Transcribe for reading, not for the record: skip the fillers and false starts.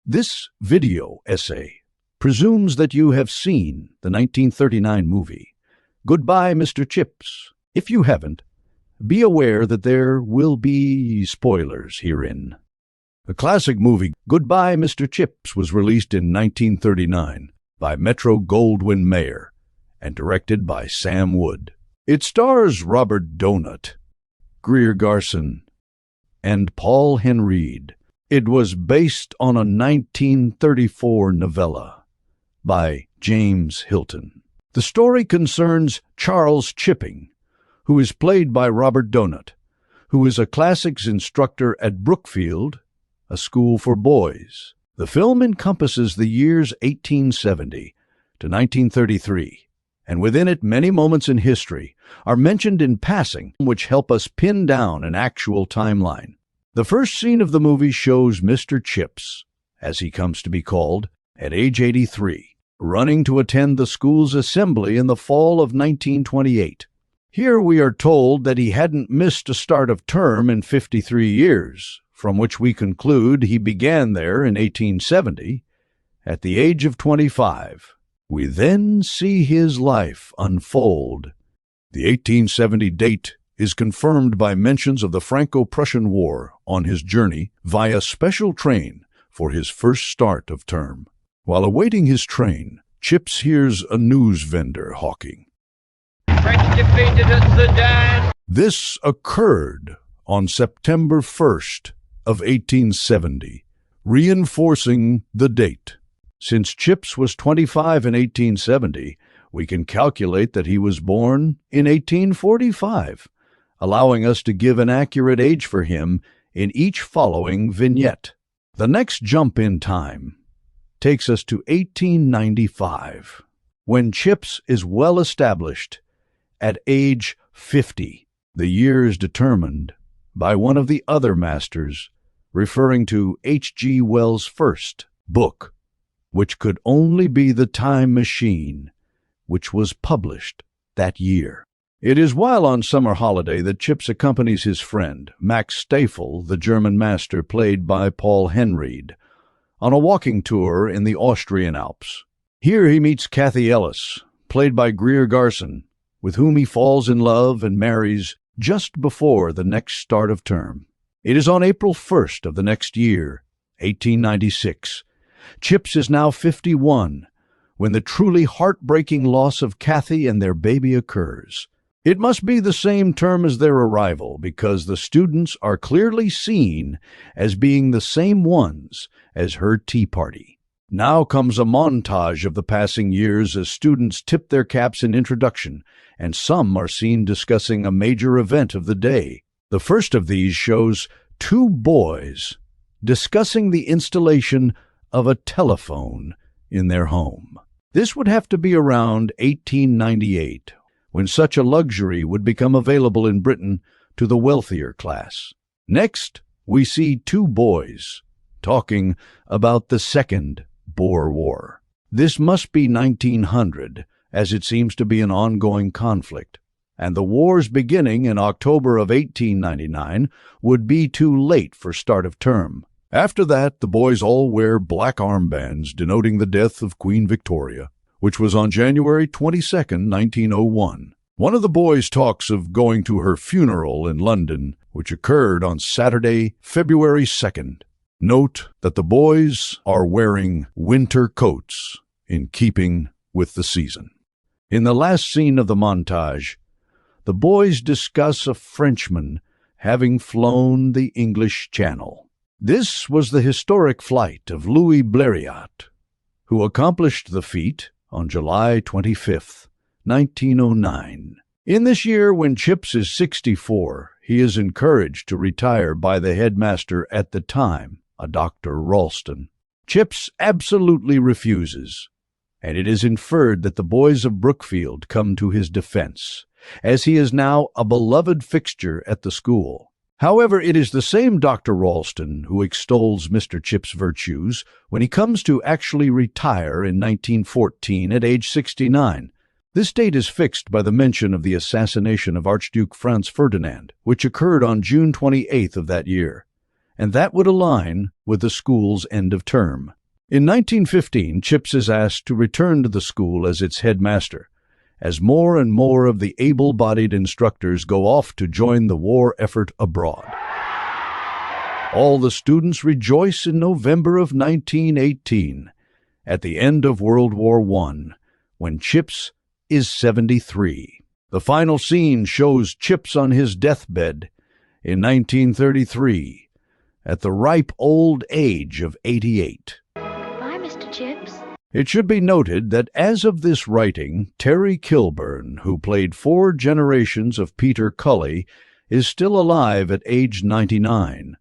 This video essay presumes that you have seen the 1939 movie, Goodbye, Mr. Chips. If you haven't, be aware that there will be spoilers herein. The classic movie Goodbye, Mr. Chips was released in 1939 by Metro-Goldwyn-Mayer and directed by Sam Wood. It stars Robert Donat, Greer Garson, and Paul Henreid. It was based on a 1934 novella by James Hilton. The story concerns Charles Chipping, who is played by Robert Donat, who is a classics instructor at Brookfield, a school for boys. The film encompasses the years 1870 to 1933, and within it many moments in history are mentioned in passing which help us pin down an actual timeline. The first scene of the movie shows Mr. Chips, as he comes to be called, at age 83, running to attend the school's assembly in the fall of 1928. Here we are told that he hadn't missed a start of term in 53 years, from which we conclude he began there in 1870, at the age of 25. We then see his life unfold. The 1870 date is confirmed by mentions of the Franco-Prussian War on his journey via special train for his first start of term. While awaiting his train, Chips hears a news vendor hawking. French defeated at Sedan. This occurred on September 1st of 1870, reinforcing the date. Since Chips was 25 in 1870, we can calculate that he was born in 1845. Allowing us to give an accurate age for him in each following vignette. The next jump in time takes us to 1895, when Chips is well established at age 50. The year is determined by one of the other masters, referring to H.G. Wells' first book, which could only be The Time Machine, which was published that year. It is while on summer holiday that Chips accompanies his friend, Max Staffel, the German master played by Paul Henreid, on a walking tour in the Austrian Alps. Here he meets Kathy Ellis, played by Greer Garson, with whom he falls in love and marries just before the next start of term. It is on April 1st of the next year, 1896. Chips is now 51, when the truly heartbreaking loss of Kathy and their baby occurs. It must be the same term as their arrival, because the students are clearly seen as being the same ones as her tea party. Now comes a montage of the passing years as students tip their caps in introduction, and some are seen discussing a major event of the day. The first of these shows two boys discussing the installation of a telephone in their home. This would have to be around 1898, when such a luxury would become available in Britain to the wealthier class. Next, we see two boys talking about the Second Boer War. This must be 1900, as it seems to be an ongoing conflict, and the war's beginning in October of 1899 would be too late for start of term. After that, the boys all wear black armbands denoting the death of Queen Victoria, which was on January 22nd, 1901. One of the boys talks of going to her funeral in London, which occurred on Saturday, February 2nd. Note that the boys are wearing winter coats in keeping with the season. In the last scene of the montage, the boys discuss a Frenchman having flown the English Channel. This was the historic flight of Louis Blériot, who accomplished the feat on July 25th, 1909. In this year, when Chips is 64, he is encouraged to retire by the headmaster at the time, a Dr. Ralston. Chips absolutely refuses, and it is inferred that the boys of Brookfield come to his defense, as he is now a beloved fixture at the school. However, it is the same Dr. Ralston who extols Mr. Chips' virtues when he comes to actually retire in 1914 at age 69. This date is fixed by the mention of the assassination of Archduke Franz Ferdinand, which occurred on June 28th of that year, and that would align with the school's end of term. In 1915, Chips is asked to return to the school as its headmaster, as more and more of the able-bodied instructors go off to join the war effort abroad. All the students rejoice in November of 1918, at the end of World War I, when Chips is 73. The final scene shows Chips on his deathbed in 1933, at the ripe old age of 88. Goodbye, Mr. Chips. It should be noted that as of this writing, Terry Kilburn, who played 4 generations of Peter Cully, is still alive at age 99.